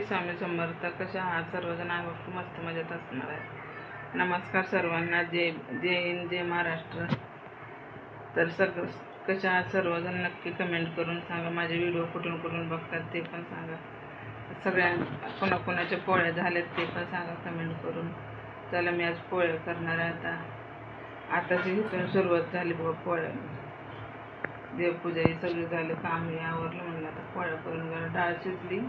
स्वामी समर्थ. कशा आहात सर्वजण? आहोत मस्त मजेत असणार आहे. नमस्कार सर्वांना. जय जय हिंद, जय महाराष्ट्र. तर कशा आहात सर्वजण नक्की कमेंट करून सांगा. माझे व्हिडिओ कुठून कुठून बघतात ते पण सांगा. कोणाकोणाच्या पोळ्या झाल्यात ते पण सांगा कमेंट करून. चला, मी आज पोळ्या करणार आहे. आताची इथून सुरुवात झाली बघा पोळ्या. देवपूजा ही सगळी झाली, काम हे आवरलं. म्हणलं आता पोळ्या करून घ्या. डाळ शिजली,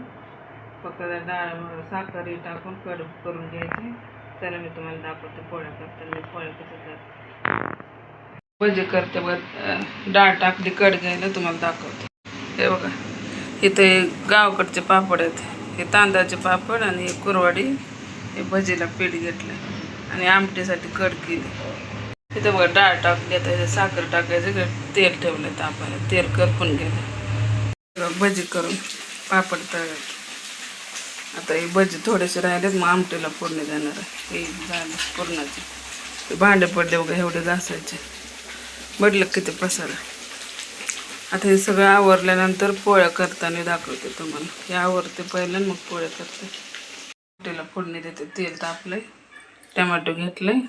फक्त डाळ साखर टाकून कड करून घ्यायची. चला, मी तुम्हाला दाखवते पोळ्या करताना. मी पोळ्या कसं करते, भजी करते बघ. डाळ टाकली, कड घ्यायला तुम्हाला दाखवते. हे बघा, इथे गावाकडचे पापड आहेत. हे तांदळाचे पापड आणि हे कुरवाडी. हे भजीला पीठ घेतलं आणि आमटीसाठी कड केली. इथं बघा डाळ टाकली, आता साखर टाकायचं, तेल ठेवलं तापायला. तेल करपून गेलं. भजी करून पापड तळले. आता हे भजी थोडेसे राहिलेत, मग आमटीला फोडणी देणार आहे. हे झालं पुरणाचे. ते भांडे पडले बघा, एवढे घासायचे. म्हटलं किती पसारा. आता हे सगळं आवरल्यानंतर पोळ्या करताना दाखवते तुम्हाला. हे आवरते पहिलं, मग पोळ्या करते. आमटीला फोडणी देते. तेल तापलंय, टमाटो घेतलंय,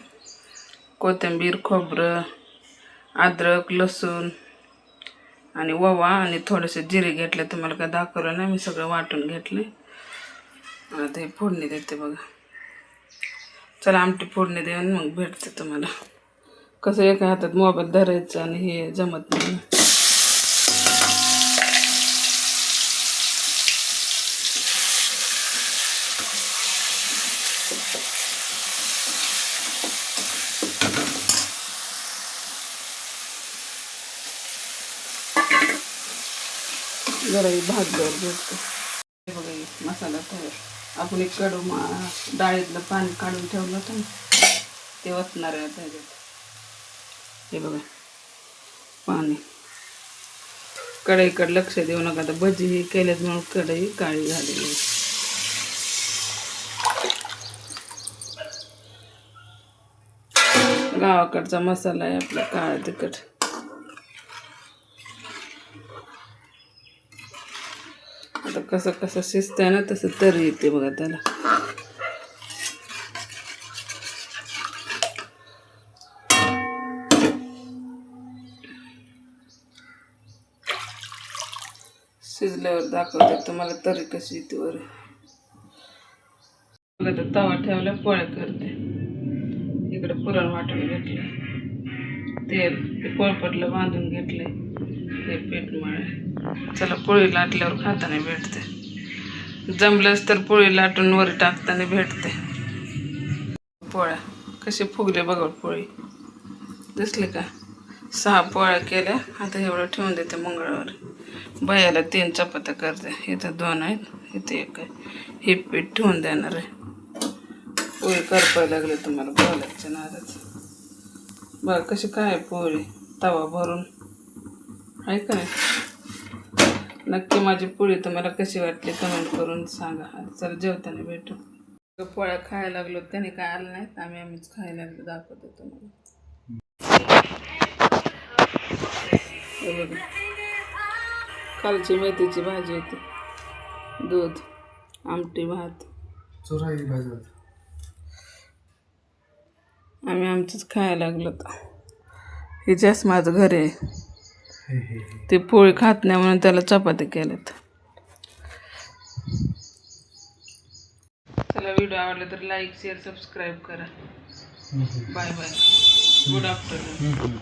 कोथिंबीर, खोबरं, अद्रक, लसूण आणि ओवा आणि थोडेसे जिरे घेतले. तुम्हाला काय दाखवलं नाही, मी सगळं वाटून घेतले. आता हे फोडणी देते बघा. चला, आमटी फोडणी देऊन मग भेटते तुम्हाला. कसं एका हातात मोबाईल धरायचं आणि हे जमत नाही. जरा भाजल्यावर भेटतो. हे बघा, मसाला तयार. आपण एक कडू डाळीतलं पाणी काढून ठेवलं होतं, ते ओतणार आहे त्याच्यात. हे बघा पाणी. कढईकडे लक्ष देऊ नका. आता भजी ही केल्यात म्हणून कढई काळी झालेली आहे. गावाकडचा मसाला आहे आपला, काळा तिखट. आता कसं कसं शिजतंय ना तसं तरी येते बघा त्याला. शिजल्यावर दाखवते तुम्हाला तरी कशी येते वर. आता तवा ठेवला, पोळ्या करते. इकडे पुरण वाटून घेतलं, तेल ते पोळपटला बांधून घेतले, ते पीठ मळे. चला, पोळी लाटल्यावर खाताना भेटते. जमलंच तर पोळी लाटून वर टाकताना भेटते. पोळ्या कशी फुगले बघा. पोळी दिसली का? 6 पोळ्या केल्या. आता एवढं ठेवून देते मंगळवारी. बायाला 3 चपात्या करते. इथं 2 आहेत, इथे 1 आहे. हे पीठ ठेवून देणार आहे. पोळी करपायला लागले तुम्हाला बोलायचं नादाच. बघा कशी काय पोळी, तवा भरून आहे का नाही. नक्की माझी पोळी तुम्हाला कशी वाटली कमेंट करून सांगा. चला, जेवताना भेटू. पोळ्या खायला लागलो, त्याने काय आलं नाहीत. आम्हीच खायला लागलो. दाखवतो तुम्हाला. बघा, कालची मेथीची भाजी होती, दूध, आमटी, भात. चोराई भाजी. आम्ही आमचंच खायला लागलो. हे जास्त माझं घर आहे. ते पोळी खात नाही म्हणून त्याला चपाती केल्यात. चला, व्हिडिओ आवडला तर लाईक, शेअर, सबस्क्राईब करा. Bye bye. Good afternoon.